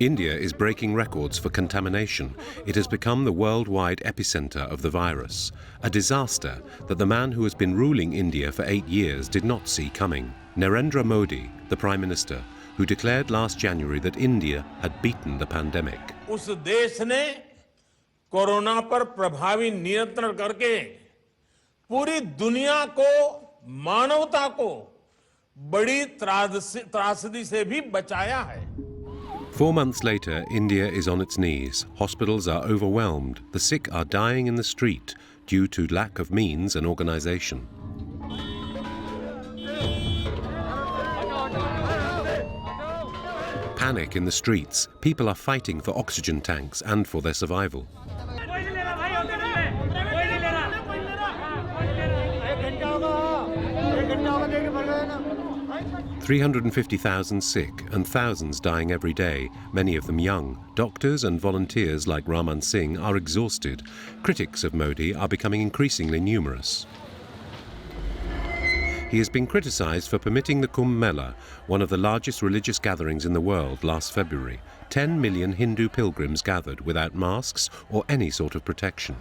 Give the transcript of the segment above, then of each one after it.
India is breaking records for contamination. It has become the worldwide epicenter of the virus, a disaster that the man who has been ruling India for 8 years did not see coming. Narendra Modi, the Prime Minister, who declared last January that India had beaten the pandemic. उस देश ने corona पर प्रभावी नियंत्रण करके पूरी दुनिया को, मानवता को बड़ी त्रासदी से भी बचाया है. 4 months later, India is on its knees. Hospitals are overwhelmed. The sick are dying in the street due to lack of means and organization. Panic in the streets. People are fighting for oxygen tanks and for their survival. 350,000 sick and thousands dying every day, many of them young. Doctors and volunteers like Raman Singh are exhausted. Critics of Modi are becoming increasingly numerous. He has been criticized for permitting the Kumbh Mela, one of the largest religious gatherings in the world, last February. 10 million Hindu pilgrims gathered without masks or any sort of protection.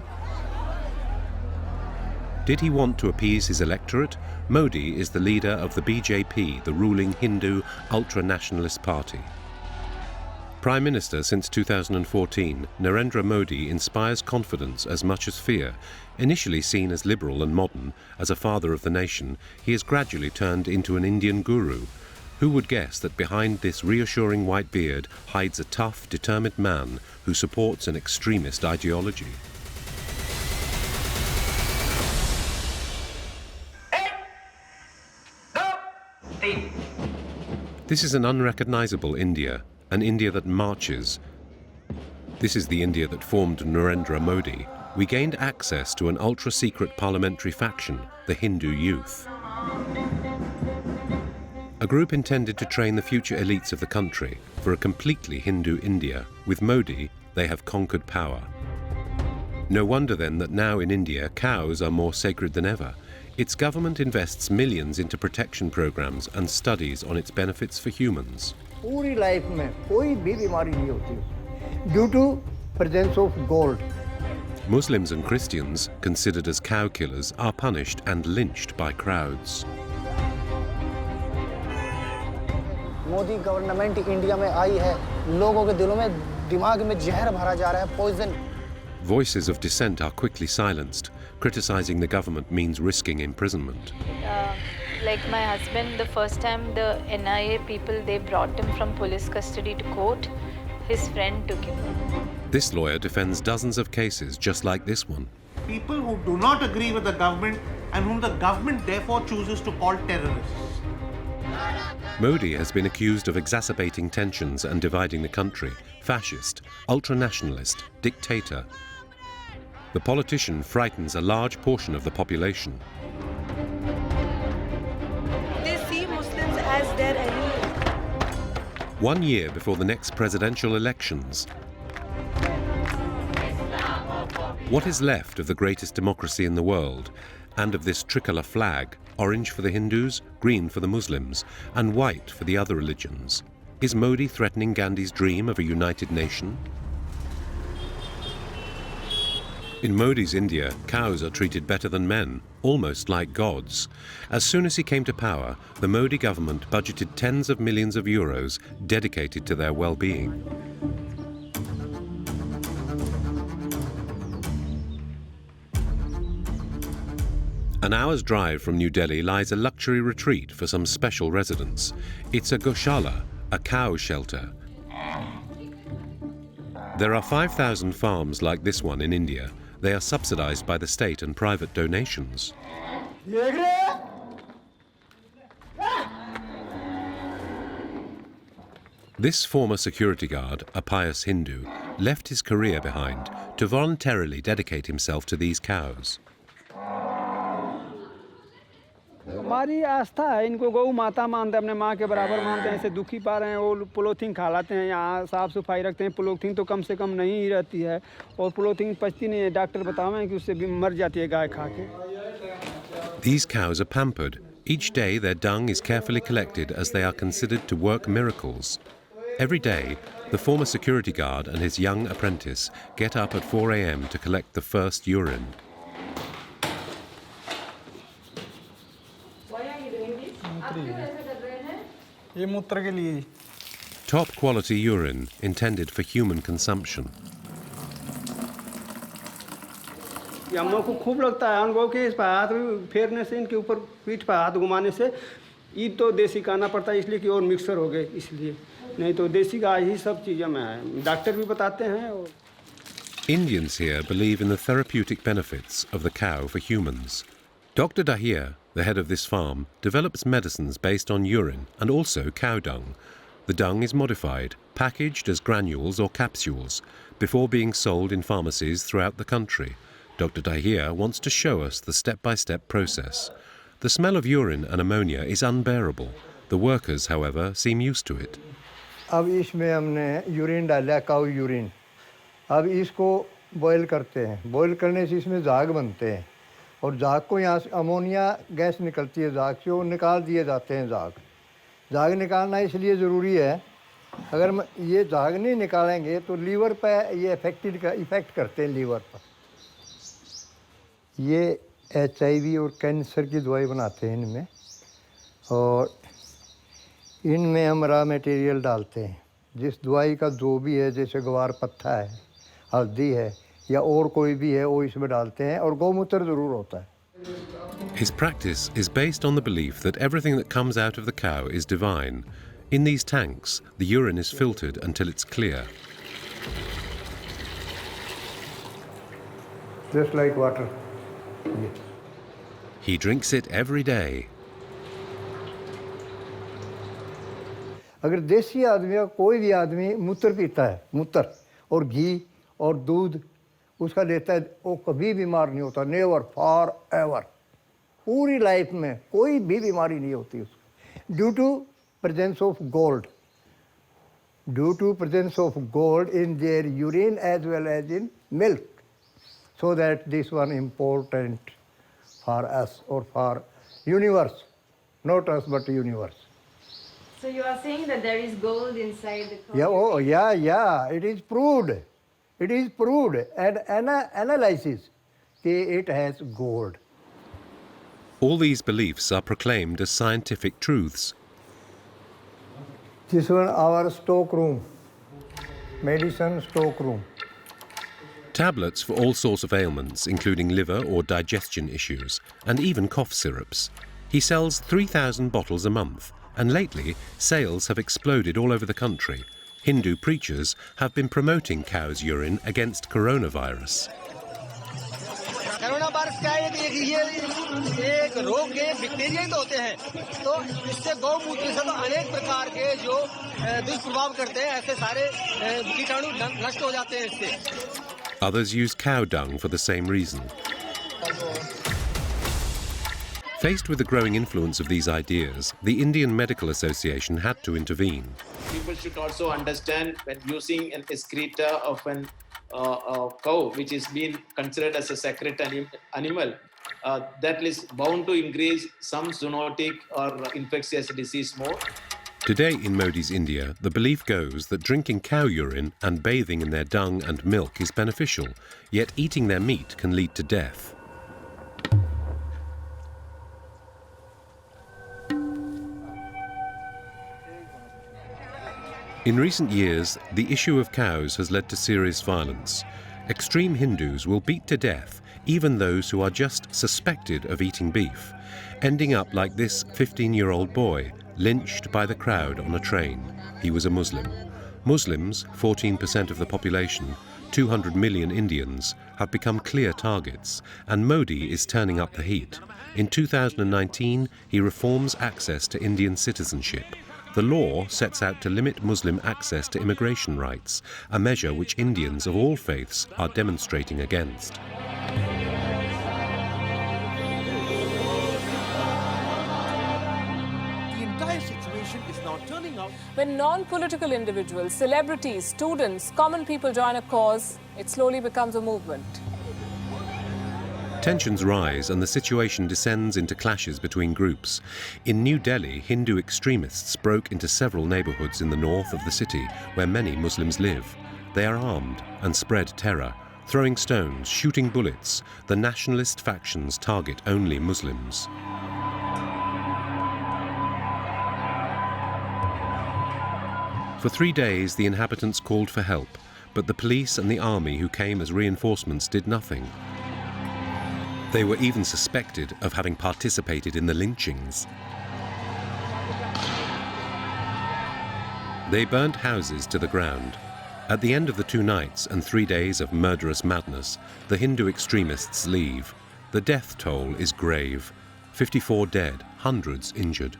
Did he want to appease his electorate? Modi is the leader of the BJP, the ruling Hindu ultranationalist party. Prime Minister since 2014, Narendra Modi inspires confidence as much as fear. Initially seen as liberal and modern, as a father of the nation, he has gradually turned into an Indian guru. Who would guess that behind this reassuring white beard hides a tough, determined man who supports an extremist ideology? This is an unrecognizable India, an India that marches. This is the India that formed Narendra Modi. We gained access to an ultra-secret parliamentary faction, the Hindu Youth. A group intended to train the future elites of the country for a completely Hindu India. With Modi, they have conquered power. No wonder then that now in India, cows are more sacred than ever. Its government invests millions into protection programs and studies on its benefits for humans. पूरी life में कोई भी बीमारी नहीं होती due to presence of gold. Muslims and Christians, considered as cow killers, are punished and lynched by crowds. Modi government India में आई है, लोगों के दिलों में, दिमाग में जहर भरा जा रहा है, poison. Voices of dissent are quickly silenced. Criticizing the government means risking imprisonment. Like my husband, the first time the NIA people, they brought him from police custody to court, his friend took him. This lawyer defends dozens of cases just like this one. People who do not agree with the government and whom the government therefore chooses to call terrorists. Modi has been accused of exacerbating tensions and dividing the country. Fascist, ultranationalist, dictator. The politician frightens a large portion of the population. They see Muslims as their enemy. 1 year before the next presidential elections, what is left of the greatest democracy in the world and of this tricolour flag, orange for the Hindus, green for the Muslims, and white for the other religions? Is Modi threatening Gandhi's dream of a united nation? In Modi's India, cows are treated better than men, almost like gods. As soon as he came to power, the Modi government budgeted tens of millions of euros dedicated to their well-being. An hour's drive from New Delhi lies a luxury retreat for some special residents. It's a goshala, a cow shelter. There are 5,000 farms like this one in India. They are subsidized by the state and private donations. This former security guard, a pious Hindu, left his career behind to voluntarily dedicate himself to these cows. हमारी आस्था है, इनको गौ माता मानते हैं, अपने माँ के बराबर मानते हैं, ऐसे दुखी पा रहे हैं, वो पोलोथीन खा लाते हैं, यहाँ साफ सफाई रखते हैं, पोलोथीन तो कम से कम नहीं ही रहती है और पोलोथीन पचती नहीं है, डॉक्टर बतावें कि उससे मर जाती है गाय खा के. These cows are pampered. Each day their dung is carefully collected as they are considered to work miracles. Every day, the former security guard and his young apprentice get up at 4 a.m. to collect the first urine. Why are you doing this? Top quality urine intended for human consumption. हम लोग को खूब लगता है उनको कि इस पर हाथ फेरने से इनके ऊपर पीठ पर हाथ घुमाने से ईद तो देसी खाना पड़ता है इसलिए कि और मिक्सर हो गए इसलिए नहीं तो देसी गाय ही सब चीज़ें में है डॉक्टर भी बताते हैं और Indians here believe in the therapeutic benefits of the cow for humans. Dr. Dahir, the head of this farm, develops medicines based on urine and also cow dung. The dung is modified, packaged as granules or capsules, before being sold in pharmacies throughout the country. Dr. Dahir wants to show us the step-by-step process. The smell of urine and ammonia is unbearable. The workers, however, seem used to it. अब इसमें हमने urine डाला काऊ urine अब इसको boil करते हैं boil करने से इसमें झाग बनते हैं और झाग को यहाँ से अमोनिया गैस निकलती है झाग से वो निकाल दिए जाते हैं झाग निकालना इसलिए ज़रूरी है अगर ये झाग नहीं निकालेंगे तो लीवर पे ये इफ़ेक्ट करते हैं लीवर पर ये HIV और कैंसर की दवाई बनाते हैं इनमें और इनमें हम रॉ मटेरियल डालते हैं जिस दवाई का जो भी है जैसे ग्वार पत्ता है हल्दी है या और कोई भी है वो इसमें डालते हैं और गौमूत्र ज़रूर होता है His practice is based on the belief that everything that comes out of the cow is divine. In these tanks, the urine is filtered until it's clear. Just like water. He drinks it every day. अगर देसी आदमी या कोई भी आदमी मूत्र पीता है मूत्र और घी और दूध उसका लेता है वो कभी बीमार नहीं होता नेवर फॉर एवर पूरी लाइफ में कोई भी बीमारी नहीं होती उसको due to presence of gold in their urine as well as in milk so that this one important for us or for universe, not us but universe. So you are saying that there is gold inside the cow? Yeah, oh, yeah, it is proved. It is proved and analysis it has gold. All these beliefs are proclaimed as scientific truths. This one our stock room, medicine stock room. Tablets for all sorts of ailments, including liver or digestion issues, and even cough syrups. He sells 3,000 bottles a month, and lately sales have exploded all over the country. Hindu preachers have been promoting cow's urine against coronavirus. Corona virus क्या है ये एक रोग के bacteria तो होते हैं तो इससे गौमूत्र से तो अनेक प्रकार के जो दुष्प्रभाव करते हैं ऐसे सारे कीटाणु नष्ट हो जाते हैं इससे Others use cow dung for the same reason. Faced with the growing influence of these ideas, the Indian Medical Association had to intervene. People should also understand when using an excreta of an cow, which is being considered as a sacred animal, that is bound to increase some zoonotic or infectious disease more. Today in Modi's India, the belief goes that drinking cow urine and bathing in their dung and milk is beneficial, yet eating their meat can lead to death. In recent years, the issue of cows has led to serious violence. Extreme Hindus will beat to death even those who are just suspected of eating beef, ending up like this 15-year-old boy, lynched by the crowd on a train. He was a Muslim. Muslims, 14% of the population, 200 million Indians, have become clear targets, and Modi is turning up the heat. In 2019, he reforms access to Indian citizenship. The law sets out to limit Muslim access to immigration rights, a measure which Indians of all faiths are demonstrating against. When non-political individuals, celebrities, students, common people join a cause, it slowly becomes a movement. Tensions rise and the situation descends into clashes between groups. In New Delhi, Hindu extremists broke into several neighborhoods in the north of the city where many Muslims live. They are armed and spread terror, throwing stones, shooting bullets. The nationalist factions target only Muslims. For 3 days, the inhabitants called for help, but the police and the army who came as reinforcements did nothing. They were even suspected of having participated in the lynchings. They burnt houses to the ground. At the end of the 2 nights and 3 days of murderous madness, the Hindu extremists leave. The death toll is grave. 54 dead, hundreds injured.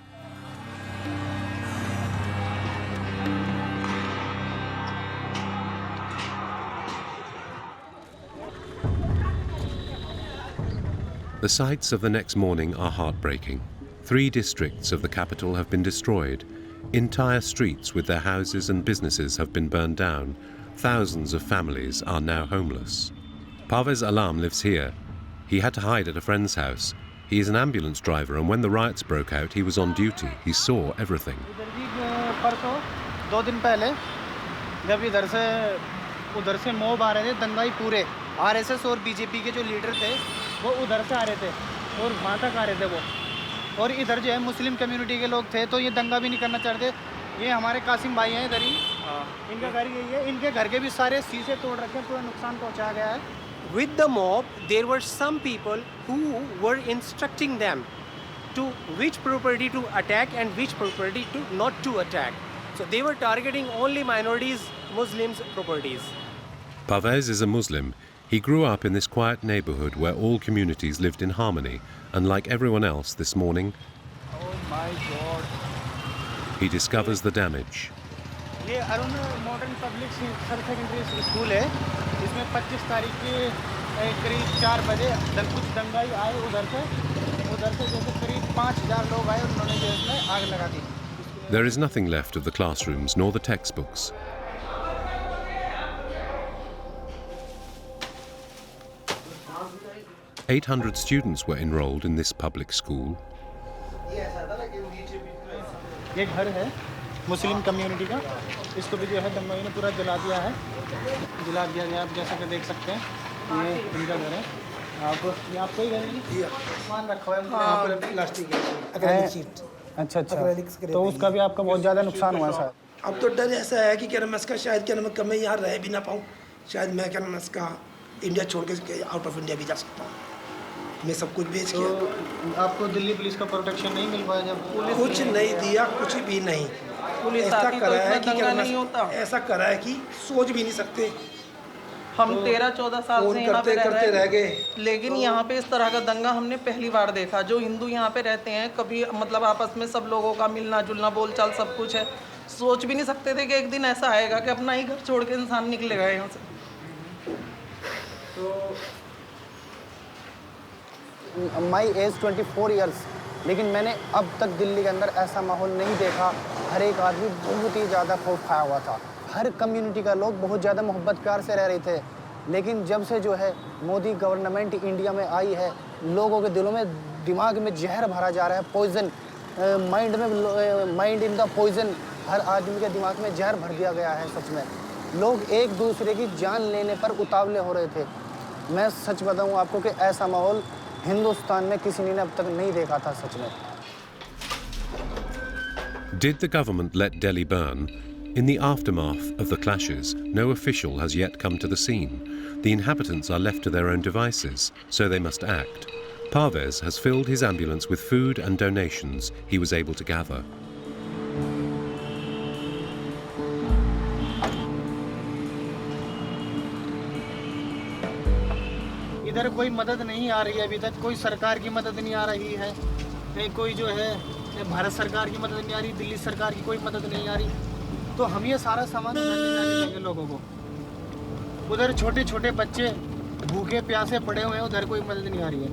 The sights of the next morning are heartbreaking. 3 districts of the capital have been destroyed. Entire streets with their houses and businesses have been burned down. Thousands of families are now homeless. Parvez Alam lives here. He had to hide at a friend's house. He is an ambulance driver, and when the riots broke out, he was on duty. He saw everything. 2 दिन पहले जब उधर से mob आ रहे थे, दंगाई पूरे RSS और BJP के जो लीडर थे वो उधर से आ रहे थे और वहाँ तक आ रहे थे वो, और इधर जो है मुस्लिम कम्युनिटी के लोग थे तो ये दंगा भी नहीं करना चाहते। ये हमारे कासिम भाई हैं इधर ही, इनका घर यही है, इनके घर के भी सारे शीशे तोड़ रखे हैं, पूरा नुकसान पहुँचाया गया है। With the mob, there were some people who were instructing them to which property to attack and which property to not to attack. So they were targeting only minorities, Muslims' properties. Parvez is a Muslim. He grew up in this quiet neighborhood where all communities lived in harmony, and like everyone else this morning, oh my God, he discovers the damage. ये Arun modern public secondary school है, इसमें 25 तारीख के करीब 4 बजे कुछ दंगाई आए उधर से जैसे करीब 5000 लोग आए, उन्होंने जो इसमें आग लगा दी। There is nothing left of the classrooms nor the textbooks. $800 students were enrolled in this public school. ये घर है मुस्लिम कम्युनिटी का, इसको भी जो है दंगाई ने पूरा जला दिया गया। आप जैसा कि देख सकते हैं ये इनका घर है। आपको ही घर है, सामान रखा है यहाँ पर प्लास्टिक है। अच्छा, तो उसका भी आपका बहुत ज़्यादा नुकसान हुआ सर। अब तो डर ऐसा है कि क्या नाम इसका, शायद क्या नाम मैं यहाँ रह भी ना पाऊँ, शायद मैं क्या नाम इसका इंडिया छोड़ के आउट ऑफ इंडिया भी जा सकता हूँ। मैं सब कुछ बेच के। आपको दिल्ली पुलिस का प्रोटेक्शन नहीं मिल पाया जब? कुछ नहीं दिया, कुछ भी नहीं। ऐसा करा है कि क्या नहीं होता, ऐसा करा है कि सोच भी नहीं सकते। हम 13-14 साल से यहाँ पे रह गए, लेकिन यहाँ पे इस तरह का दंगा हमने पहली बार देखा। जो हिंदू यहाँ पे रहते हैं, कभी मतलब आपस में सब लोगों का मिलना जुलना, बोलचाल सब कुछ है। सोच भी नहीं सकते थे कि एक दिन ऐसा आएगा कि अपना ही घर छोड़ के इंसान निकलेगा यहाँ से। माई एज 24 ईयर्स, लेकिन मैंने अब तक दिल्ली के अंदर ऐसा माहौल नहीं देखा। हर एक आदमी बहुत ही ज़्यादा खौफ खाया हुआ था। हर कम्युनिटी का लोग बहुत ज़्यादा मोहब्बत प्यार से रह रहे थे, लेकिन जब से जो है मोदी गवर्नमेंट इंडिया में आई है, लोगों के दिलों में दिमाग में जहर भरा जा रहा है, poison mind in the poison. हर आदमी के दिमाग में जहर भर दिया गया है। सच में लोग एक दूसरे की जान लेने पर उतावले हो रहे थे। मैं सच बताऊं आपको कि ऐसा माहौल हिंदुस्तान में किसी ने अब तक नहीं देखा था सच में। Did the government let Delhi burn? In the aftermath of the clashes, no official has yet come to the scene. The inhabitants are left to their own devices, so they must act. Parvez has filled his ambulance with food and donations he was able to gather. इधर कोई मदद नहीं आ रही है अभी तक, कोई सरकार की मदद नहीं आ रही है, कोई जो है भारत सरकार की मदद नहीं आ रही, दिल्ली सरकार की कोई मदद नहीं आ रही। तो हम ये सारा सामान उधर ले जाके देंगे लोगों को। उधर छोटे छोटे बच्चे भूखे प्यासे पड़े हुए हैं, उधर कोई मदद नहीं आ रही है।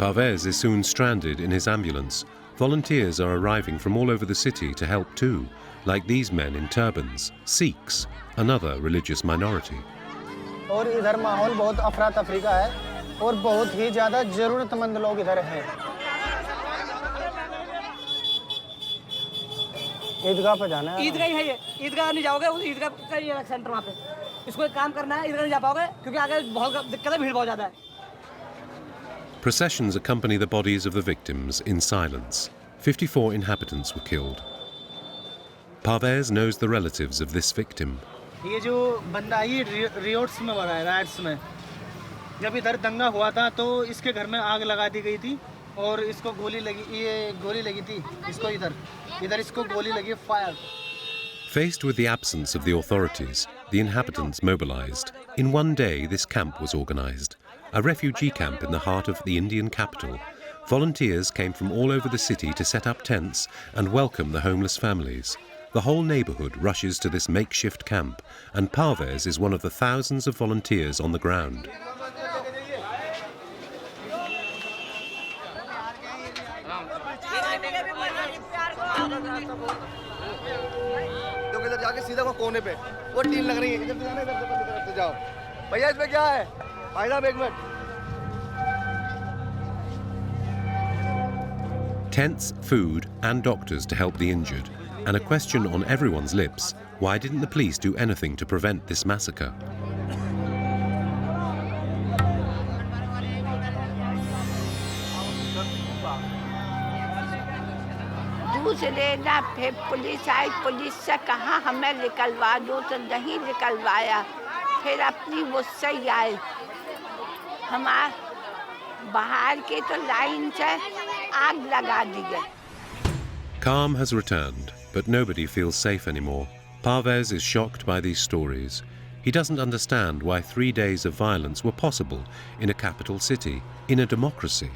Parvez is soon stranded in his ambulance. Volunteers are arriving from all over the city to help too, like these men in turbans, Sikhs, another religious minority. और इधर माहौल बहुत अफरा तफरी का है और बहुत ही ज़्यादा ज़रूरतमंद लोग इधर हैं। ईदगाह पे जाना है। ईदगाह ही है ये, ईदगाह नहीं जाओगे, उस ईदगाह का ये सेंटर वहाँ पे। इसको एक काम करना है, ईदगाह नहीं जा पाओगे क्योंकि आगे बहुत दिक्कत है, भीड़ बहुत ज़्यादा है। Processions accompany the bodies of the victims in silence. 54 inhabitants were killed. Parvez knows the relatives of this victim. ये जो बंदा ये रियोट्स में मरा है, राइट्स में। जब इधर दंगा हुआ था तो इसके घर में आग लगा दी गई थी और इसको गोली लगी थी इसको इधर इसको गोली लगी, fire. Faced with the absence of the authorities, the inhabitants mobilized. In one day, this camp was organized, a refugee camp in the heart of the Indian capital. Volunteers came from all over the city to set up tents and welcome the homeless families. The whole neighborhood rushes to this makeshift camp, and Parvez is one of the thousands of volunteers on the ground. जाके सीधा वो कोने पे वो tin लग रही है, इधर से जाना, इधर से जाओ भैया, इसमें क्या है भाई साहब, एक minute. Tents, food and doctors to help the injured, and a question on everyone's lips: why didn't the police do anything to prevent this massacre? दूसरे ना फिर पुलिस आई, पुलिस से कहा हमें निकलवा दो तो नहीं निकलवाया, फिर अपनी मुझसे ही आए, हमारे बाहर के तो लाइन से आग लगा दी गई। Calm has returned, but nobody feels safe anymore. Parvez is shocked by these stories. He doesn't understand why 3 days of violence were possible in a capital city, in a democracy.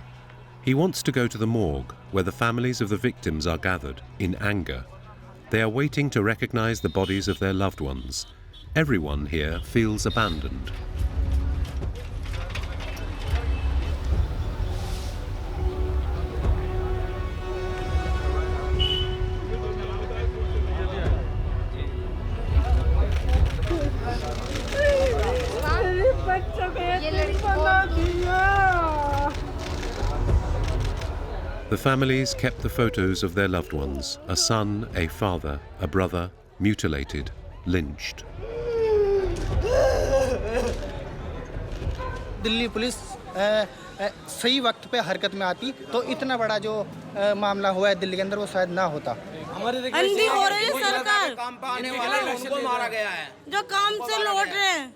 He wants to go to the morgue, where the families of the victims are gathered, in anger. They are waiting to recognize the bodies of their loved ones. Everyone here feels abandoned. The families kept the photos of their loved ones, a son, a father, a brother, mutilated, lynched. Delhi police सही वक्त पे हरकत में आती तो इतना बड़ा जो मामला हुआ है दिल्ली के अंदर वो शायद ना होता। अंधी हो रही है सरकार, उनको मारा गया है जो काम से लौट रहे हैं।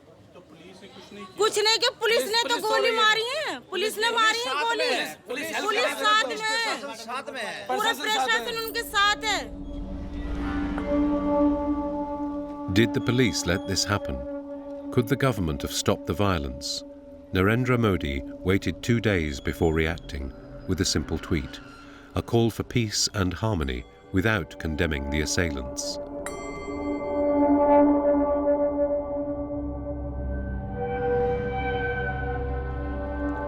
कुछ नहीं कि पुलिस ने तो गोली मारी है, पुलिस ने मारी है गोली, पुलिस साथ में है, पूरा प्रशासन उनके साथ है। Did the police let this happen? Could the government have stopped the violence? Narendra Modi waited 2 days before reacting with a simple tweet, a call for peace and harmony without condemning the assailants.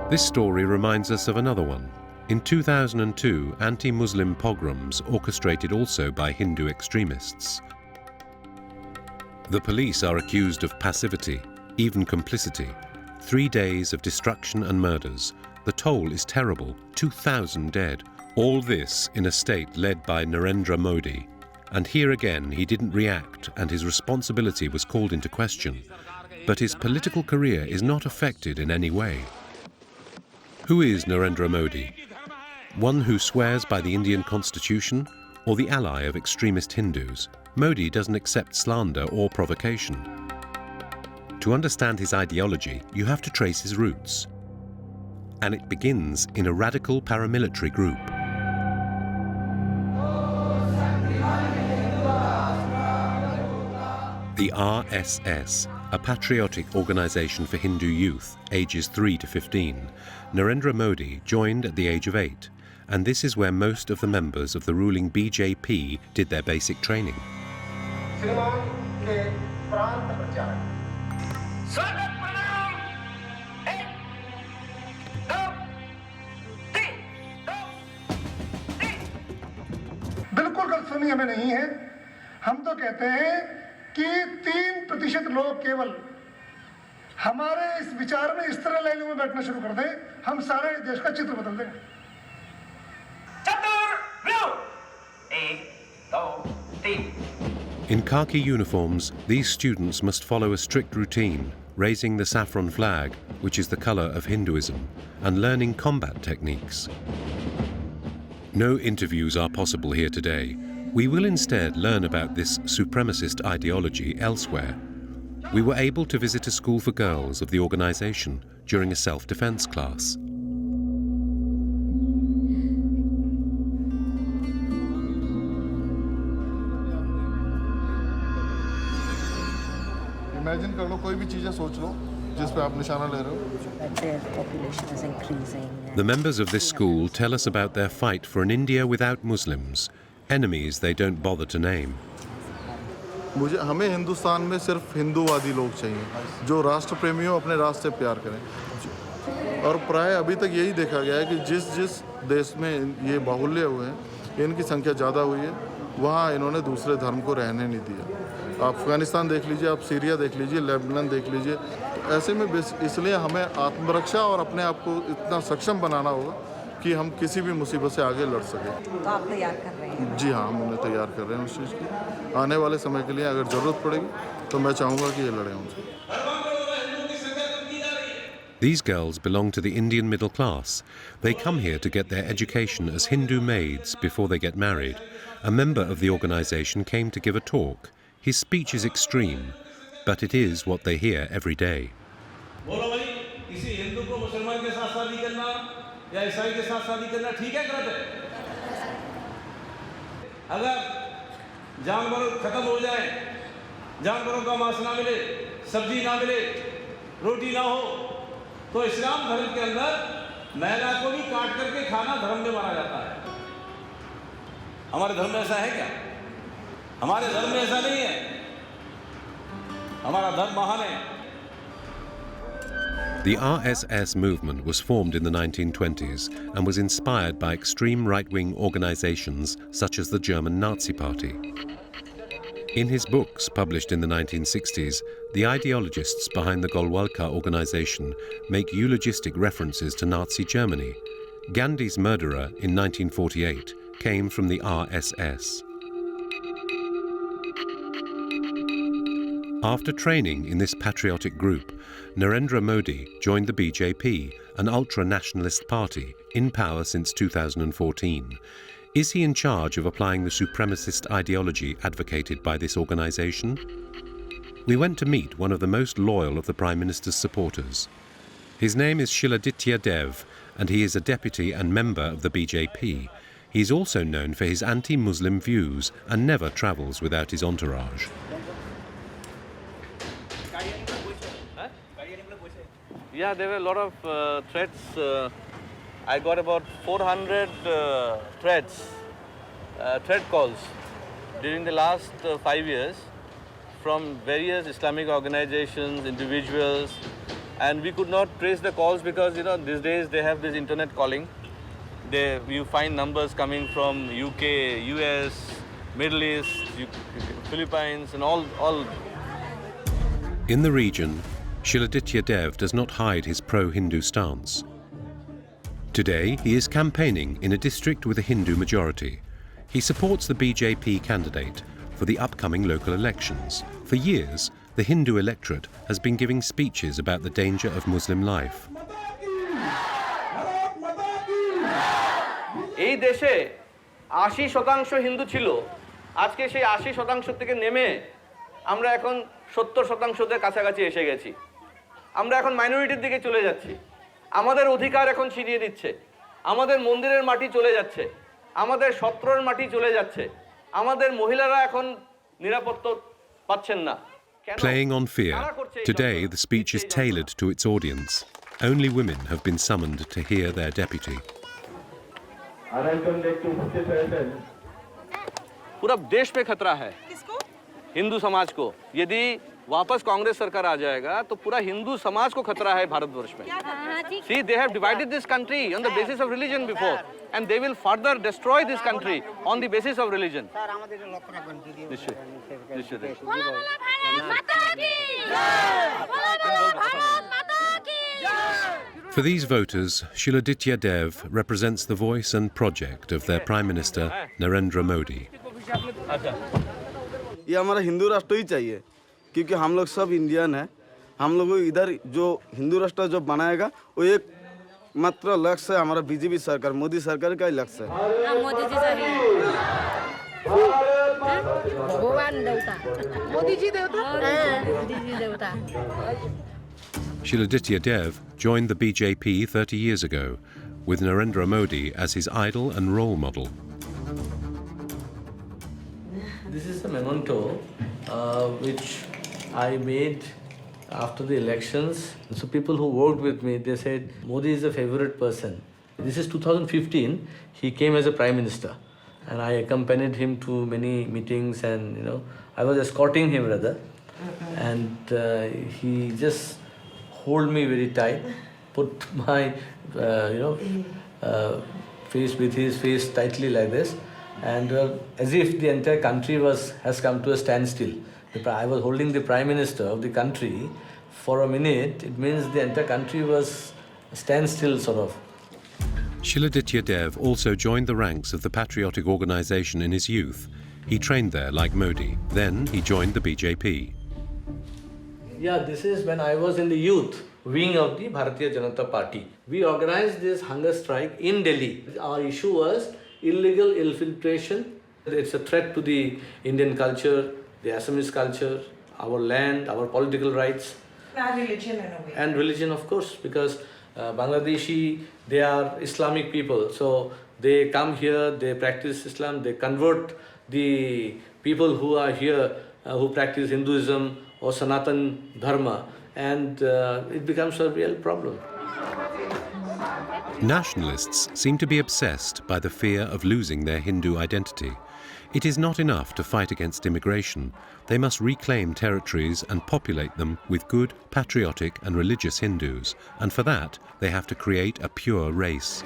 This story reminds us of another one. In 2002, anti-Muslim pogroms orchestrated also by Hindu extremists. The police are accused of passivity, even complicity. 3 days of destruction and murders. The toll is terrible, 2,000 dead. All this in a state led by Narendra Modi. And here again he didn't react and his responsibility was called into question. But his political career is not affected in any way. Who is Narendra Modi? One who swears by the Indian constitution or the ally of extremist Hindus? Modi doesn't accept slander or provocation. To understand his ideology, you have to trace his roots. And it begins in a radical paramilitary group. The RSS, a patriotic organization for Hindu youth, ages 3 to 15. Narendra Modi joined at the age of 8, and this is where most of the members of the ruling BJP did their basic training. बिल्कुल गलतफहमी हमें नहीं है। हम तो कहते हैं कि 3% लोग केवल हमारे इस विचार में इस तरह लाइनों में बैठना शुरू कर दें, हम सारे देश का चित्र बदल देंगे। In khaki uniforms, these students must follow a strict routine, raising the saffron flag, which is the color of Hinduism, and learning combat techniques. No interviews are possible here today. We will instead learn about this supremacist ideology elsewhere. We were able to visit a school for girls of the organization during a self-defense class. Imagine कर लो कोई भी चीज़ें सोच लो जिस पे आप निशाना ले रहे हो. Their population is increasing. The members of this school tell us about their fight for an India without Muslims, enemies they don't bother to name. मुझे हमें हिंदुस्तान में सिर्फ हिंदूवादी लोग चाहिए जो राष्ट्र प्रेमी हो, अपने राष्ट्र से प्यार करें. और प्राय अभी तक यही देखा गया है कि जिस देश में ये बाहुल्य हुए हैं, इनकी संख्या ज़्यादा हुई है, वहाँ इन्होंने दूसरे धर्म को रहने नहीं दिया. आप अफगानिस्तान देख लीजिए, आप सीरिया देख लीजिए, लेबनान देख लीजिए. तो ऐसे में इसलिए हमें आत्मरक्षा और अपने आप को इतना सक्षम बनाना होगा कि हम किसी भी मुसीबत से आगे लड़ सकें. तो आप तैयार कर रहे हैं? जी हाँ, हम उन्हें तैयार कर रहे हैं उस चीज़ की. आने वाले समय के लिए अगर ज़रूरत पड़ेगी तो मैं चाहूँगा कि ये लड़ें उनसे. These girls belong to the Indian middle class. They come here to get their education as Hindu maids before they get married. A member of the organization came to give a talk. His speech is extreme, but it is what they hear every day. बोलो भाई, किसी हिंदू को मुसलमान के साथ शादी करना या ईसाई के साथ शादी करना ठीक है, गलत है? अगर जानवर खत्म हो जाए, जानवरों का मांस ना मिले, सब्जी ना मिले, रोटी ना हो, तो इस्लाम धर्म के अंदर महिला को भी काट करके खाना धर्म में माना जाता है. हमारे धर्म में ऐसा है क्या? हमारे धर्म में ऐसा नहीं है. हमारा धर्म महान है. The RSS movement was formed in the 1920s and was inspired by extreme right-wing organizations such as the German Nazi Party. In his books published in the 1960s, the ideologists behind the Golwalkar organization make eulogistic references to Nazi Germany. Gandhi's murderer in 1948 came from the RSS. After training in this patriotic group, Narendra Modi joined the BJP, an ultra-nationalist party in power since 2014. Is he in charge of applying the supremacist ideology advocated by this organization? We went to meet one of the most loyal of the Prime Minister's supporters. His name is Shadad Deve, and he is a deputy and member of the BJP. He is also known for his anti-Muslim views and never travels without his entourage. Yeah, there were a lot of threats. I got about 400 threat calls during the last 5 years from various Islamic organizations, individuals, and we could not trace the calls because, you know, these days they have this internet calling. You find numbers coming from UK, US, Middle East, Philippines, and all. In the region, Shadad Deve does not hide his pro-Hindu stance. Today, he is campaigning in a district with a Hindu majority. He supports the BJP candidate for the upcoming local elections. For years, the Hindu electorate has been giving speeches about the danger of Muslim life. এই দেশে 80% হিন্দু ছিল, আজকে সেই 80% থেকে নেমে আমরা এখন 70%দের কাছাকাছি এসে গেছি. আমরা এখন মাইনরিটির দিকে চলে যাচ্ছি. আমাদের অধিকার এখন ছিনিয়ে দিচ্ছে. আমাদের মন্দিরের মাটি চলে যাচ্ছে. আমাদের সত্রের মাটি চলে যাচ্ছে. আমাদের মহিলারা এখন নিরাপত্তা পাচ্ছেন না. Playing on fear, today the speech is tailored to its audience. Only women have been summoned to hear their deputy. पूरा देश पे खतरा है हिंदू समाज को. यदि वापस कांग्रेस सरकार आ जाएगा तो पूरा हिंदू समाज को खतरा है भारतवर्ष में. See, they have divided this country on the basis of religion before, and they will further destroy this country on the basis of religion. For these voters, Shadad Deve represents the voice and project of their Prime Minister Narendra Modi. ये हमारा हिंदू राष्ट्र ही चाहिए क्योंकि हम लोग सब Indian हैं. हम लोग इधर जो हिंदू राष्ट्र जो बनाएगा वो एक मात्र लक्ष्य है हमारा बीजेपी सरकार मोदी सरकार का ही लक्ष्य है. मोदी जी चाहिए. भगवान देवता. मोदी जी देवता. मोदी जी देवता. Shadad Deve joined the BJP 30 years ago, with Narendra Modi as his idol and role model. This is a memento which I made after the elections. So people who worked with me, they said, Modi is a favorite person. This is 2015. He came as a Prime Minister. And I accompanied him to many meetings and, I was escorting him rather. And he just hold me very tight, put my, face with his face tightly like this, and as if the entire country has come to a standstill. I was holding the Prime Minister of the country for a minute. It means the entire country was standstill sort of. Shadad Deve also joined the ranks of the patriotic organisation in his youth. He trained there like Modi. Then he joined the BJP. Yeah, this is when I was in the youth wing of the Bharatiya Janata Party. We organized this hunger strike in Delhi. Our issue was illegal infiltration. It's a threat to the Indian culture, the Assamese culture, our land, our political rights. And religion in a way. And religion, of course, because Bangladeshi, they are Islamic people. So they come here, they practice Islam, they convert the people who are here, who practice Hinduism or Sanatan Dharma, and it becomes a real problem. Nationalists seem to be obsessed by the fear of losing their Hindu identity. It is not enough to fight against immigration. They must reclaim territories and populate them with good, patriotic and religious Hindus, and for that they have to create a pure race.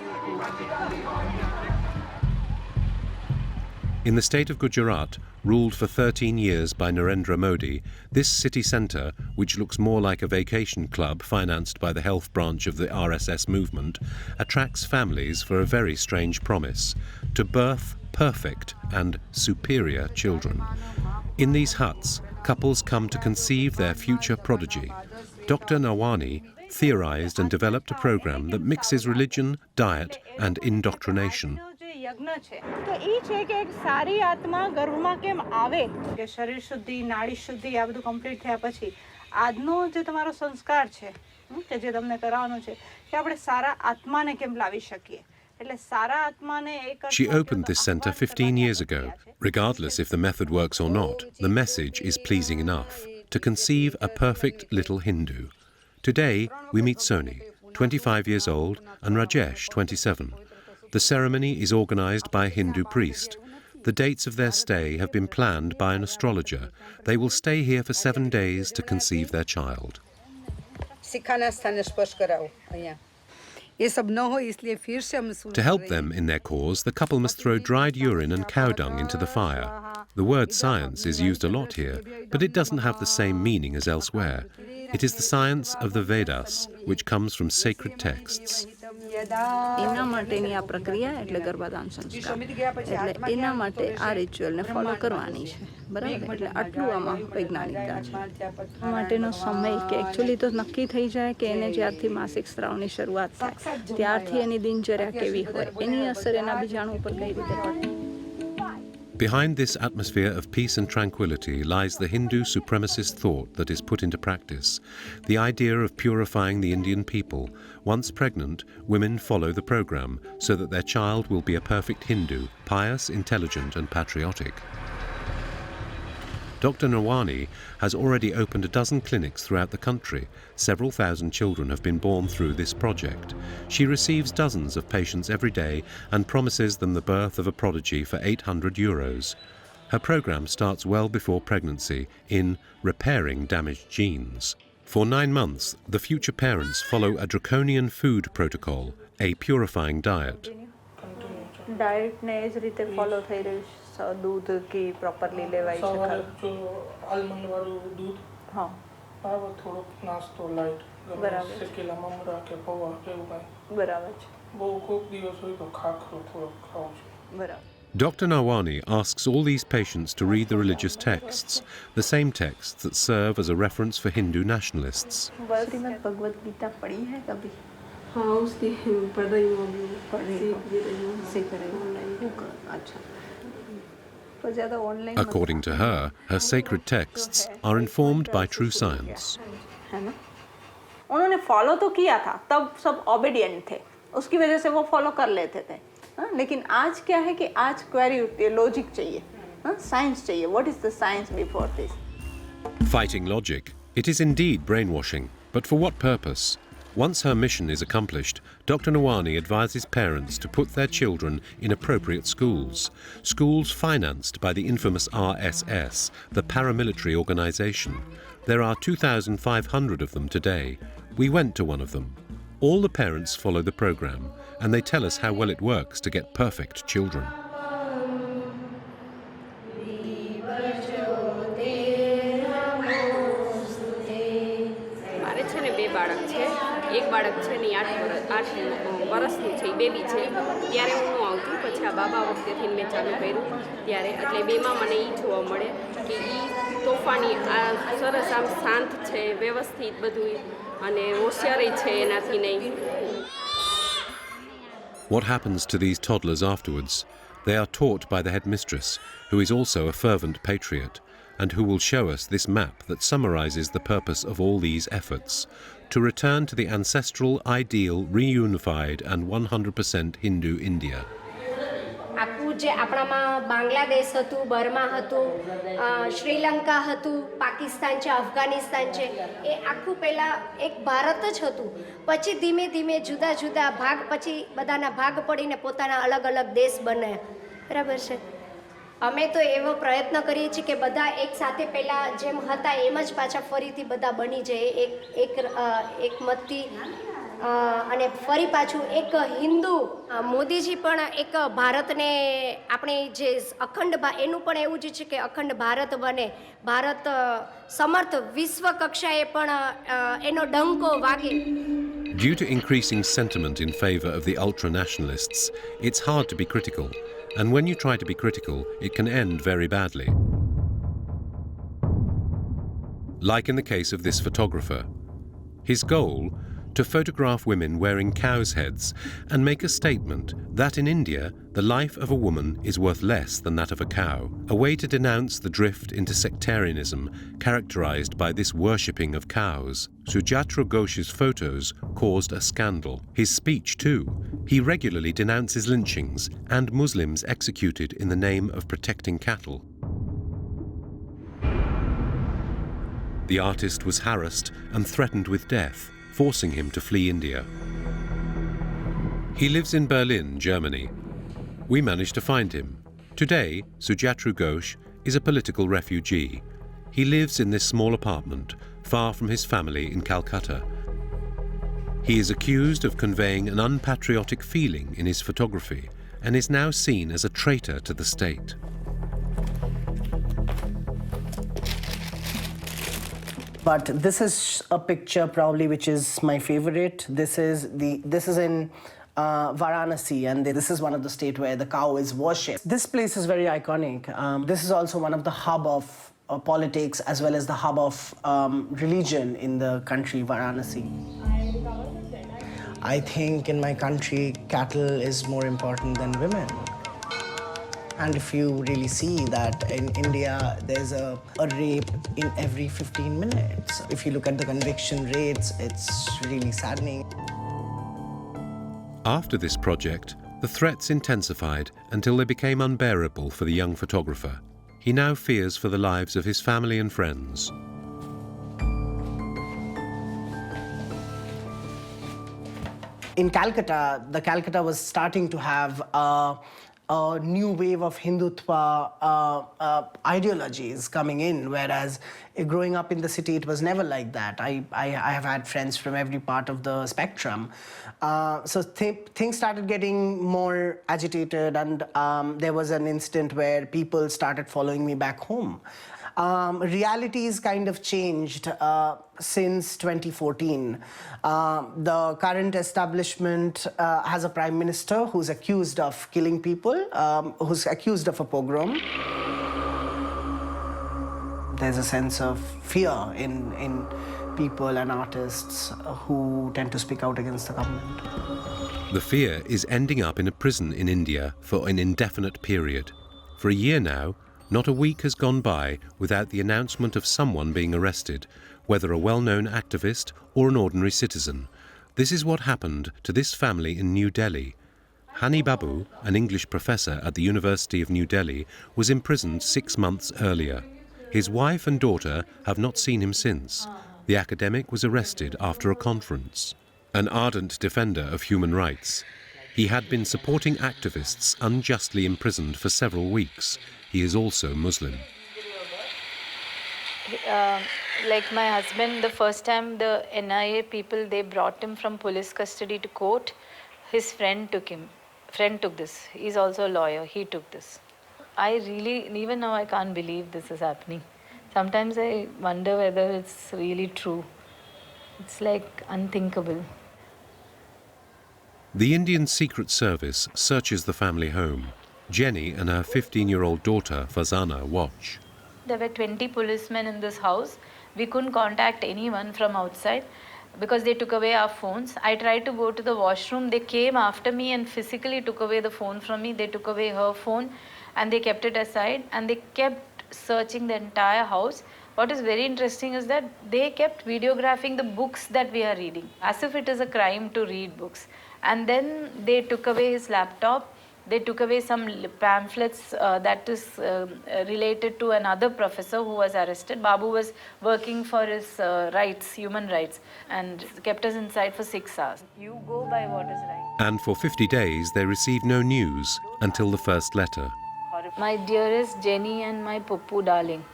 In the state of Gujarat, ruled for 13 years by Narendra Modi, this city centre, which looks more like a vacation club financed by the health branch of the RSS movement, attracts families for a very strange promise: to birth perfect and superior children. In these huts, couples come to conceive their future prodigy. Dr. Nawani theorised and developed a programme that mixes religion, diet and indoctrination. यज्ञ છે તો એ છે કે એક સારી આત્મા ગર્ભમાં કેમ આવે કે શરીર શુદ્ધિ નાડી શુદ્ધિ આ બધું કમ્પ્લીટ થયા પછી આજનો જે તમારો સંસ્કાર છે કે જે તમને કરાવવાનો છે કે આપણે સારા આત્માને કેમ લાવી શકીએ. She opened this centre 15 years ago. Regardless if the method works or not, the message is pleasing enough: to conceive a perfect little Hindu. Today we meet Soni, 25 years old, and Rajesh, 27. The ceremony is organised by a Hindu priest. The dates of their stay have been planned by an astrologer. They will stay here for 7 days to conceive their child. To help them in their cause, the couple must throw dried urine and cow dung into the fire. The word science is used a lot here, but it doesn't have the same meaning as elsewhere. It is the science of the Vedas, which comes from sacred texts. એના માટેની આ પ્રક્રિયા એટલે ગર્ભાધાન સંસ્કાર એટલે એના માટે આ રિચ્યુઅલને ફોલો કરવાની છે બરાબર એટલે આટલું આમાં વૈજ્ઞાનિકતા છે માટેનો સમય કે એકચ્યુઅલી તો નક્કી થઈ જાય કે એને જ્યારથી માસિક સ્ત્રાવની શરૂઆત થાય ત્યારથી એની દિનચર્યા કેવી હોય એની અસર એના બીજાણુ ઉપર કઈ રીતે પડે. Behind this atmosphere of peace and tranquility lies the Hindu supremacist thought that is put into practice, the idea of purifying the Indian people. Once pregnant, women follow the program so that their child will be a perfect Hindu, pious, intelligent and patriotic. Dr. Nawani has already opened a dozen clinics throughout the country. Several thousand children have been born through this project. She receives dozens of patients every day and promises them the birth of a prodigy for €800. Her program starts well before pregnancy in repairing damaged genes. For 9 months, the future parents follow a draconian food protocol, a purifying diet. Diet ne જ રીતે follow થઈ રહ્યું છે दूध की properly લેવાય છે સવારે જો આલ્મંડ વાળું दूध હા બરાબર થોડોક નાસ્તો લાઈટ બરાબર શેકેલા મમરા કે પૌવા કેવું કાંઈ બરાબર છે બહુ કોક દિવસ હોય તો ખાખરો થોડોક ખાવું છું બરાબર. Dr. Nawani asks all these patients to read the religious texts, the same texts that serve as a reference for Hindu nationalists. Shrimad Bhagavad Gita पढ़ी है कभी? हाँ उसकी पढ़ रही हूँ अभी सीख रही हूँ अच्छा पर ज़्यादा online According to her sacred texts are informed by true science. है ना उन्होंने फॉलो तो किया था तब सब ओबीडियंट थे उसकी वजह से वो फॉलो कर लेते थे लेकिन आज क्या है कि आज क्वेरी उठती है लॉजिक चाहिए साइंस चाहिए what is the science before this. Fighting logic, it is indeed brainwashing, but for what purpose? Once her mission is accomplished, Dr. Nawani advises parents to put their children in appropriate schools, schools financed by the infamous RSS, the paramilitary organization. There are 2,500 of them today. We went to one of them. All the parents follow the program, and they tell us how well it works to get perfect children. મારે છે ને 2 બાળક છે એક બાળક છે ને 8 વર્ષનું છે બેબી છે ત્યારે હું આવતી પછી આ બાબા વખતેથી મેં ચાલુ કર્યું ત્યારે એટલે બેમાં મને એ જોવા મળે કે એ તોફાની આ સરસ આમ શાંત છે વ્યવસ્થિત બધું અને હોશિયારી છે એનાથી નહીં. What happens to these toddlers afterwards? They are taught by the headmistress, who is also a fervent patriot, and who will show us this map that summarizes the purpose of all these efforts, to return to the ancestral, ideal, reunified and 100% Hindu India. આખું જે આપણામાં બાંગ્લાદેશ હતું Burma હતું શ્રીલંકા હતું પાકિસ્તાન છે અફઘાનિસ્તાન છે એ આખું પહેલાં એક ભારત જ હતું પછી ધીમે ધીમે જુદા જુદા ભાગ પછી બધાના ભાગ પડીને પોતાના અલગ અલગ દેશ બને બરાબર છે. અમે તો એવો પ્રયત્ન કરીએ છીએ કે બધા એક સાથે પહેલાં જેમ હતા એમ જ પાછા ફરીથી બધા બની જાય એક મતથી અને ફરી પાછું એક હિન્દુ. મોદીજી પણ એક ભારતને આપણે જે અખંડ એનું પણ એવું જ છે કે અખંડ ભારત બને ભારત સમર્થ વિશ્વ કક્ષાએ પણ એનો ડંકો વાગે. Due to increasing sentiment in favor of the ultranationalists, it's hard to be critical, and when you try to be critical, it can end very badly. Like in the case of this photographer. His goal: to photograph women wearing cows' heads and make a statement that in India the life of a woman is worth less than that of a cow, a way to denounce the drift into sectarianism characterized by this worshipping of cows. Sujata Gos's photos caused a scandal. His speech too. He regularly denounces lynchings and Muslims executed in the name of protecting cattle. The artist was harassed and threatened with death, forcing him to flee India. He lives in Berlin, Germany. We managed to find him. Today, Sujata Gos is a political refugee. He lives in this small apartment, far from his family in Calcutta. He is accused of conveying an unpatriotic feeling in his photography and is now seen as a traitor to the state. But this is a picture probably which is my favorite. This is in Varanasi, and this is one of the states where the cow is worshipped. This place is very iconic. This is also one of the hub of politics as well as the hub of religion in the country, Varanasi. I think in my country, cattle is more important than women. And if you really see that in India, there's a rape in every 15 minutes. If you look at the conviction rates, it's really saddening. After this project, the threats intensified until they became unbearable for the young photographer. He now fears for the lives of his family and friends. In Calcutta, Calcutta was starting to have a new wave of Hindutva ideologies coming in, whereas growing up in the city, it was never like that. I have had friends from every part of the spectrum. So things started getting more agitated, and there was an instant where people started following me back home. Realities kind of changed since 2014. The current establishment has a prime minister who's accused of killing people, who's accused of a pogrom. There's a sense of fear in people and artists who tend to speak out against the government. The fear is ending up in a prison in India for an indefinite period. For a year now, not a week has gone by without the announcement of someone being arrested, whether a well-known activist or an ordinary citizen. This is what happened to this family in New Delhi. Hanni Babu, an English professor at the University of New Delhi, was imprisoned 6 months earlier. His wife and daughter have not seen him since. The academic was arrested after a conference. An ardent defender of human rights, he had been supporting activists unjustly imprisoned for several weeks. He is also Muslim. Like my husband, the first time the NIA people, they brought him from police custody to court, his friend took this. He's also a lawyer, he took this. I really, even now I can't believe this is happening. Sometimes I wonder whether it's really true. It's like unthinkable. The Indian Secret Service searches the family home. Jenny and her 15-year-old daughter, Fazana, watch. There were 20 policemen in this house. We couldn't contact anyone from outside because they took away our phones. I tried to go to the washroom. They came after me and physically took away the phone from me. They took away her phone and they kept it aside and they kept searching the entire house. What is very interesting is that they kept videographing the books that we are reading, as if it is a crime to read books. And then they took away his laptop. They took away some pamphlets that is related to another professor who was arrested. Babu was working for his rights, human rights, and kept us inside for 6 hours. You go by what is right. And for 50 days, they received no news until the first letter. My dearest Jenny and my Puppu darling,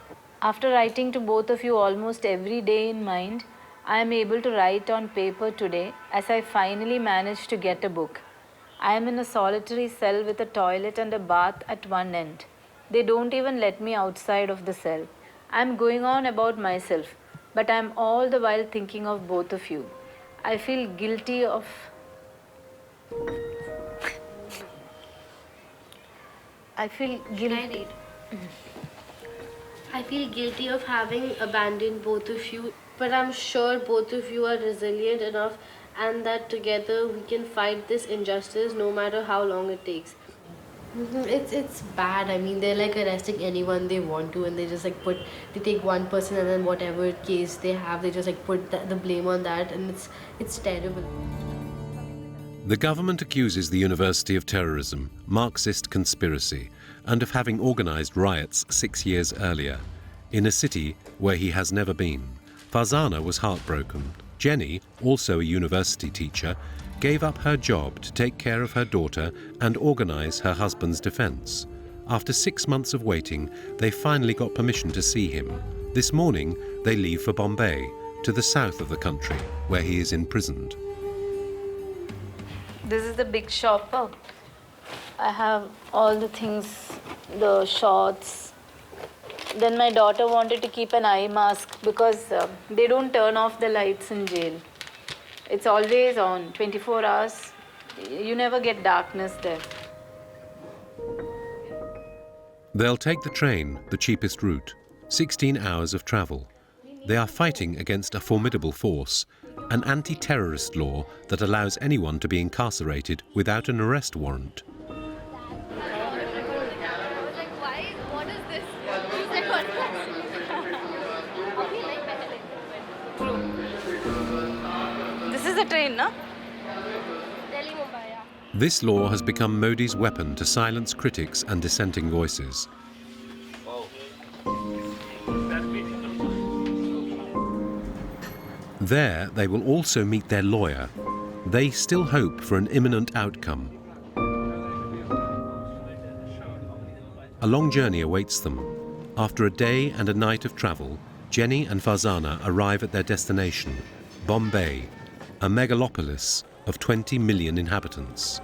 after writing to both of you almost every day in mind, I am able to write on paper today as I finally managed to get a book. I am in a solitary cell with a toilet and a bath at one end. They don't even let me outside of the cell. I am going on about myself, but I am all the while thinking of both of you. I feel guilty of... I feel guilty. I feel guilty of having abandoned both of you, but I'm sure both of you are resilient enough and that together we can fight this injustice no matter how long it takes. It's bad. I mean, they're like arresting anyone they want to, and they just like they take one person and then whatever case they have, they just like put the blame on that, and it's terrible. The government accuses the university of terrorism, Marxist conspiracy, and of having organized riots 6 years earlier, in a city where he has never been. Fazana was heartbroken. Jenny, also a university teacher, gave up her job to take care of her daughter and organize her husband's defense. After 6 months of waiting, they finally got permission to see him. This morning, they leave for Bombay, to the south of the country, where he is imprisoned. This is the big shop. I have all the things, the shorts. Then my daughter wanted to keep an eye mask because they don't turn off the lights in jail. It's always on, 24 hours. You never get darkness there. They'll take the train, the cheapest route, 16 hours of travel. They are fighting against a formidable force, an anti-terrorist law that allows anyone to be incarcerated without an arrest warrant. This is the train, no? Delhi, Mumbai, yeah. This law has become Modi's weapon to silence critics and dissenting voices. There, they will also meet their lawyer. They still hope for an imminent outcome. a long journey awaits them. After a day and a night of travel, Jenny and Farzana arrive at their destination, Bombay, a megalopolis of 20 million inhabitants.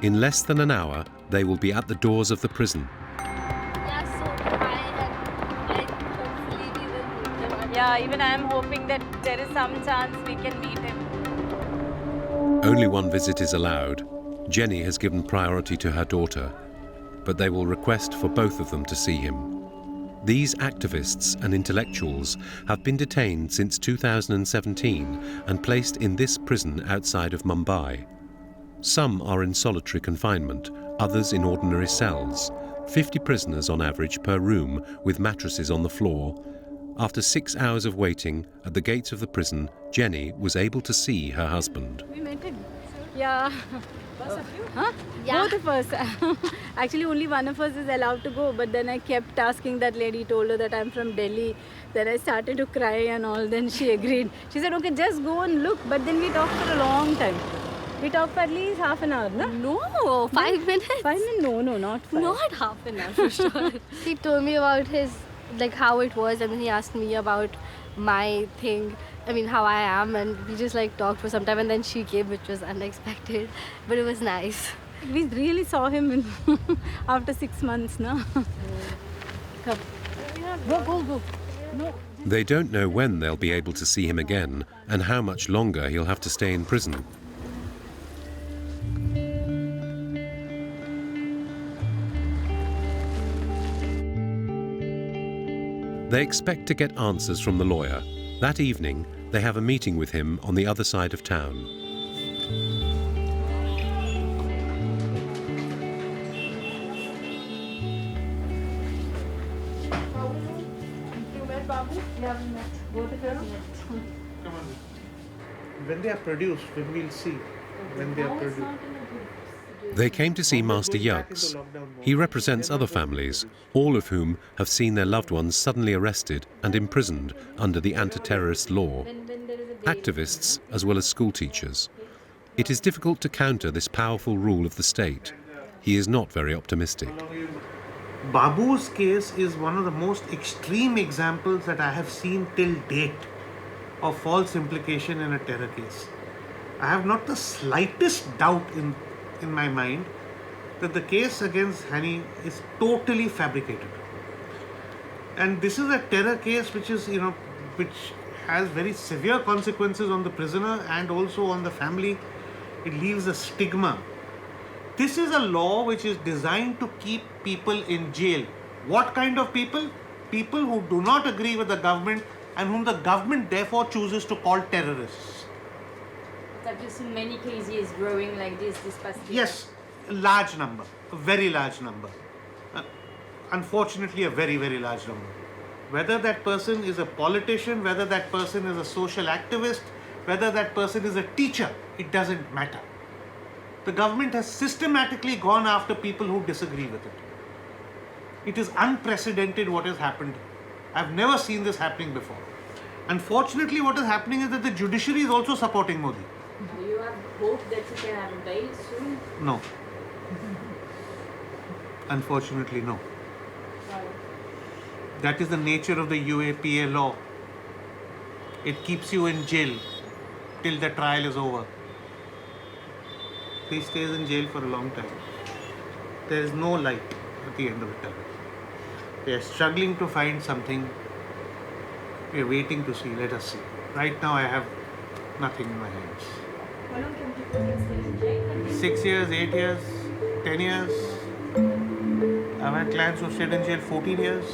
In less than an hour, they will be at the doors of the prison. Yeah, even I am hoping that there is some chance we can meet him. Only one visit is allowed. Jenny has given priority to her daughter, but they will request for both of them to see him. These activists and intellectuals have been detained since 2017 and placed in this prison outside of Mumbai. Some are in solitary confinement, others in ordinary cells. 50 prisoners on average per room, with mattresses on the floor. After 6 hours of waiting at the gates of the prison, Jenny was able to see her husband. We met him. Yeah. Both of you? Huh? Yeah. Both of us. Actually, only one of us is allowed to go, but then I kept asking that lady, told her that I'm from Delhi. Then I started to cry and all, then she agreed. She said, okay, just go and look. But then we talked for a long time. We talked for at least half an hour, no? No, 5 minutes. 5 minutes? No, not 5. Not half an hour for sure. He told me about his, like how it was, and then he asked me about my thing. I mean, how I am, and we just like talked for some time, and then she came, which was unexpected, but it was nice. We really saw him in after 6 months, no? Come. Go. No. They don't know when they'll be able to see him again and how much longer he'll have to stay in prison. They expect to get answers from the lawyer. That evening, they have a meeting with him on the other side of town. When they are produced, when we'll see when they are produced. They came to see Master Yugs. He represents other families, all of whom have seen their loved ones suddenly arrested and imprisoned under the anti-terrorist law. Activists as well as school teachers. It is difficult to counter this powerful rule of the state. He is not very optimistic. Babu's case is one of the most extreme examples that I have seen till date of false implication in a terror case. I have not the slightest doubt in my mind that the case against Hanni is totally fabricated. And this is a terror case which is, which has very severe consequences on the prisoner and also on the family. It leaves a stigma. This is a law which is designed to keep people in jail. What kind of people? People who do not agree with the government and whom the government therefore chooses to call terrorists. Have you seen many cases growing like this past year? Yes, a large number, a very large number. Unfortunately, a very, very large number. Whether that person is a politician, whether that person is a social activist, whether that person is a teacher, it doesn't matter. The government has systematically gone after people who disagree with it. It is unprecedented what has happened. I've never seen this happening before. Unfortunately, what is happening is that the judiciary is also supporting Modi. Do you have hope that you can have bail soon? No. Unfortunately, no. That is the nature of the UAPA law. It keeps you in jail till the trial is over. He stays in jail for a long time. There is no light at the end of the tunnel. They are struggling to find something. We are waiting to see. Let us see. Right now I have nothing in my hands. How long can people stay in jail? 6 years, 8 years, 10 years. I've had clients who stayed in jail 14 years.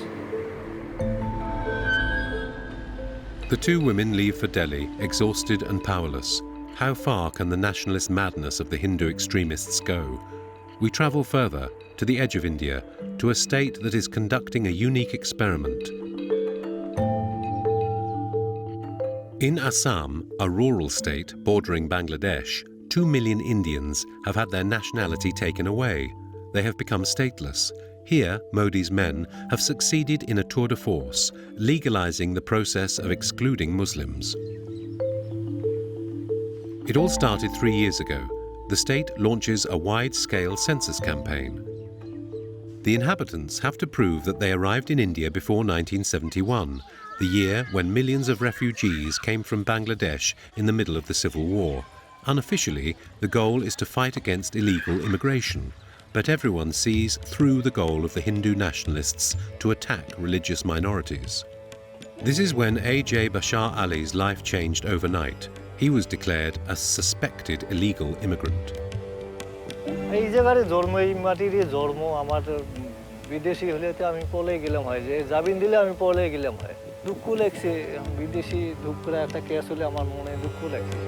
The two women leave for Delhi, exhausted and powerless. How far can the nationalist madness of the Hindu extremists go? We travel further, to the edge of India, to a state that is conducting a unique experiment. In Assam, a rural state bordering Bangladesh, 2 million Indians have had their nationality taken away. They have become stateless. Here, Modi's men have succeeded in a tour de force, legalizing the process of excluding Muslims. It all started 3 years ago. The state launches a wide-scale census campaign. The inhabitants have to prove that they arrived in India before 1971, the year when millions of refugees came from Bangladesh in the middle of the civil war. Unofficially, the goal is to fight against illegal immigration, but everyone sees through the goal of the Hindu nationalists to attack religious minorities. This is when A.J. Bashar Ali's life changed overnight. He was declared a suspected illegal immigrant. এই জায়গায় জন্ম এই মাটির জন্ম আমার বিদেশি হলে তো আমি পলে গেলাম হয় যে জামিন দিলে আমি পলে গেলাম হয় দুঃখ লাগছে বিদেশি দুঃখ করে একটা কেস হলে আমার মনে দুঃখ লাগছে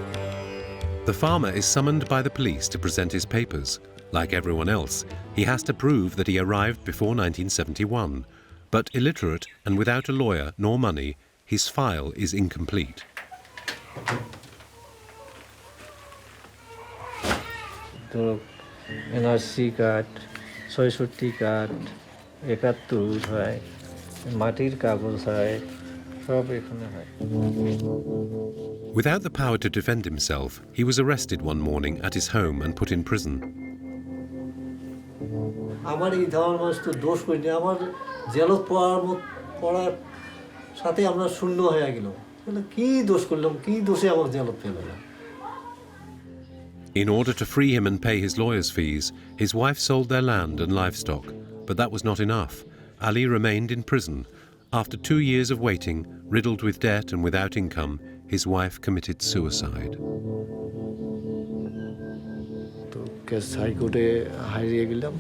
The farmer is summoned by the police to present his papers. Like everyone else, he has to prove that he arrived before 1971. But illiterate and without a lawyer nor money, his file is incomplete. NRC card ৬৬ card ৭১ হয় মাটির কাগজ হয় সব এখানে হয় Without the power to defend himself, he was arrested one morning at his home and put in prison. আমার এই ধরনের মানুষ তো দোষ করিনি আমার জেলত পড়ার সাথে আমরা শূন্য হয়ে গেলাম কি দোষ করলাম কি দোষে আমার জেলত ফেললাম In order to free him and pay his lawyer's fees, his wife sold their land and livestock. But that was not enough. Ali remained in prison. After 2 years of waiting, riddled with debt and without income, his wife committed suicide. তো case হাইকোর্টে হারিয়ে গেলাম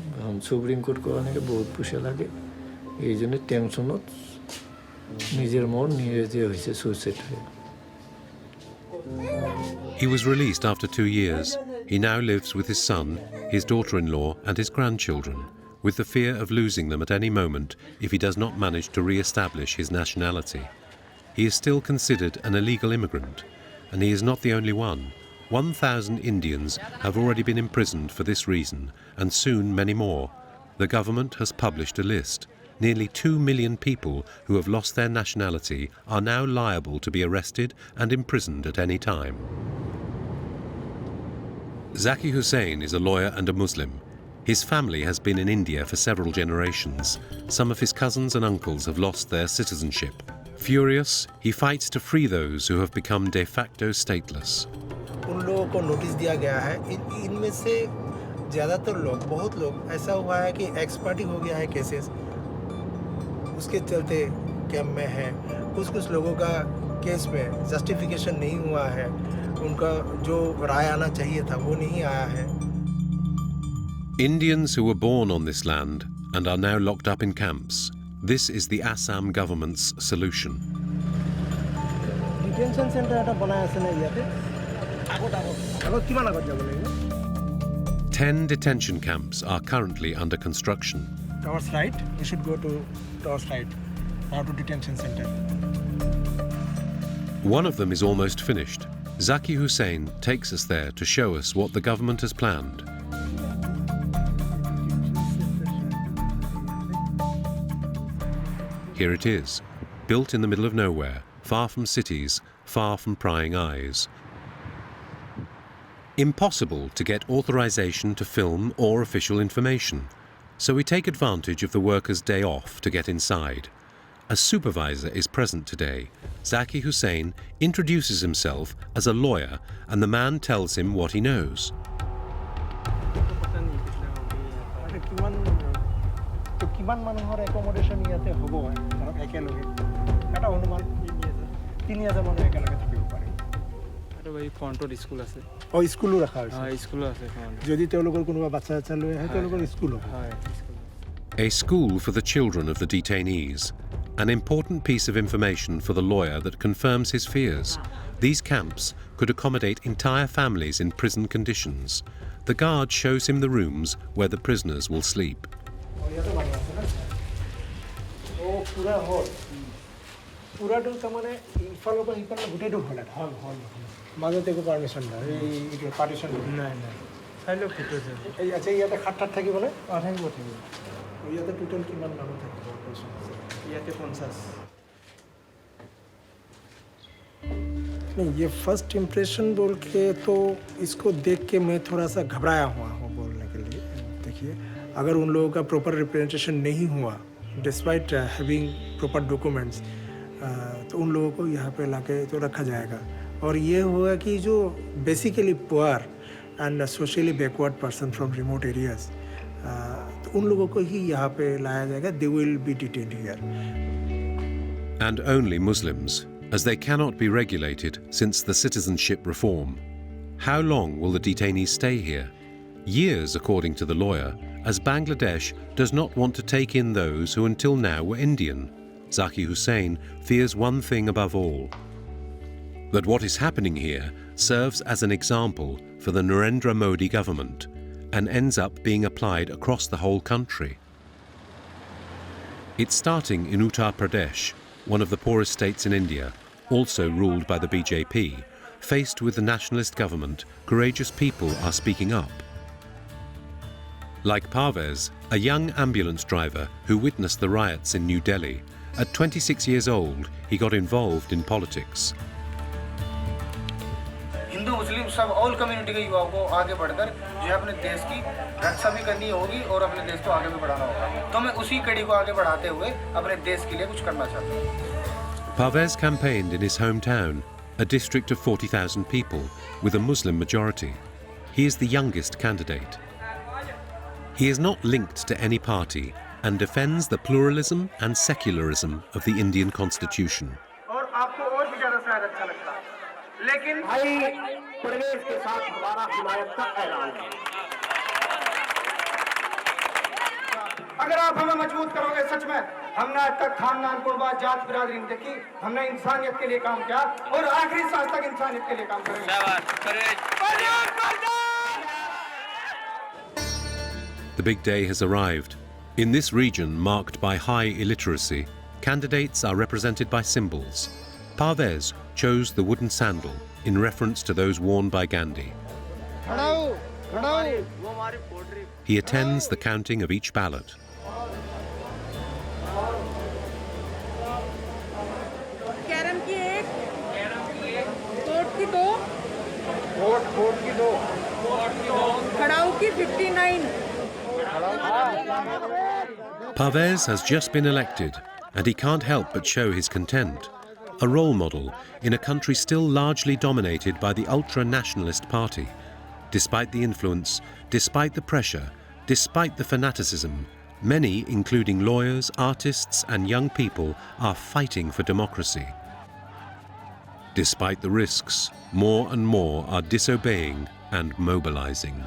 supreme court করানোকে বহুত পয়সা লাগে এই জন্য টেনশনত নিজের মন নিয়ে যে হয়েছে সুইসাইড হয়ে He was released after 2 years. He now lives with his son, his daughter-in-law and his grandchildren, with the fear of losing them at any moment if he does not manage to re-establish his nationality. He is still considered an illegal immigrant, and he is not the only one. 1,000 Indians have already been imprisoned for this reason, and soon many more. The government has published a list. Nearly 2 million people who have lost their nationality are now liable to be arrested and imprisoned at any time. Zakir Hussain is a lawyer and a Muslim. His family has been in India for several generations. Some of his cousins and uncles have lost their citizenship. Furious, he fights to free those who have become de facto stateless. उन लोगों को notice दिया गया है इनमें से ज़्यादातर लोग बहुत लोग ऐसा हुआ है कि एक्सपर्टिंग हो गया है केसेस उसके चलते कैंप में है कुछ लोगों का केस में जस्टिफिकेशन नहीं हुआ है उनका जो राय आना चाहिए था वो नहीं आया है Indians who were born on this land and are now locked up in camps. This is the Assam government's solution. Detention center এটা বানায় আছে না ইয়াতে আগত কিমান আগত যাব লাগিব 10 detention camps are currently under construction. Towards right we should go to towards right now to detention center One of them is almost finished. Zakir Hussain takes us there to show us what the government has planned. Here it is, built in the middle of nowhere, far from cities, far from prying eyes. Impossible to get authorization to film or official information, so we take advantage of the workers' day off to get inside. A supervisor is present today. Zakir Hussain introduces himself as a lawyer and the man tells him what he knows. কিমান মানুহৰ একমোডেশন ইয়াতে হ'ব ধৰক একেলগে এটা অনুমান 3000 মানুহ একেলগে থাকিব পাৰে আৰু ভাই ফ্ৰণ্টৰ স্কুল আছে ও স্কুলো ৰাখা আছে হয় স্কুলো আছে যদি তেওঁলোকৰ কোনোবা বাচ্চা আছে লৈ আহে তেওঁলোকৰ স্কুল হ'ব হয় A school for the children of the detainees. An important piece of information for the lawyer that confirms his fears. These camps could accommodate entire families in prison conditions. The guard shows him the rooms where the prisoners will sleep. পুরাটো তাৰমানে ইফালৰ পৰা সিফালে গোটেইটো হ'ল হল হল মাজতে একো পাৰ্মিশ্যন নাই এই পাৰ্টিশ্যন নাই নাই চাই লওক সেইটো এই আচ্ছা ইয়াতে খাট ঠাট থাকিবনে থাকিব থাকিব ইয়াতে টোটেল কিমান মানুহ থাকিব ইয়াতে 50 नहीं ये फर्स्ट इम्प्रेशन बोल के तो इसको देख के मैं थोड़ा सा घबराया हुआ हूँ बोलने के लिए देखिए अगर उन लोगों का प्रॉपर रिप्रेजेंटेशन नहीं हुआ डिस्पाइट हैविंग प्रॉपर डॉक्यूमेंट्स तो उन लोगों को यहाँ पे लाके तो रखा जाएगा और ये हुआ कि जो basically poor and socially backward person from remote areas तो उन लोगों को ही यहाँ पे लाया जाएगा they will be detained here And only Muslims, as they cannot be regulated since the citizenship reform. How long will the detainees stay here? Years, according to the lawyer, as Bangladesh does not want to take in those who until now were Indian. Zaki Hussain fears one thing above all: that what is happening here serves as an example for the Narendra Modi government and ends up being applied across the whole country. It's starting in Uttar Pradesh, one of the poorest states in India, also ruled by the BJP. Faced with the nationalist government, courageous people are speaking up. Like Parvez, a young ambulance driver who witnessed the riots in New Delhi, at 26 years old, he got involved in politics. Hindu Muslim सब all community के युवाओं को आगे बढ़कर जो है अपने देश की रक्षा भी करनी होगी और अपने देश को आगे भी बढ़ाना होगा तो मैं उसी कड़ी को आगे बढ़ाते हुए अपने देश के लिए कुछ करना चाहता हूँ। Parvez campaigned in his hometown, a district of 40,000 people with a Muslim majority. He is the youngest candidate. He is not linked to any party and defends the pluralism and secularism of the Indian constitution. और आपको और भी ज़्यादा शायद अच्छा लगता है लेकिन भाई प्रवेश के साथ हमारा हिमायत का ऐलान है अगर आप हमें मजबूत करोगे सच में हमने आज तक खानदान कुर्बात जात बिरादरी नहीं देखी हमने इंसानियत के लिए काम किया और आखिरी सांस तक इंसानियत के लिए काम करेंगे The big day has arrived. In this region marked by high illiteracy, candidates are represented by symbols. Parvez chose the wooden sandal in reference to those worn by Gandhi. He attends the counting of each ballot. Carrom की एक court की दो खड़ाऊ की 59 Parvez has just been elected and he can't help but show his content. A role model in a country still largely dominated by the ultranationalist party. Despite the influence, despite the pressure, despite the fanaticism, many, including lawyers, artists and young people, are fighting for democracy. Despite the risks, more and more are disobeying and mobilizing.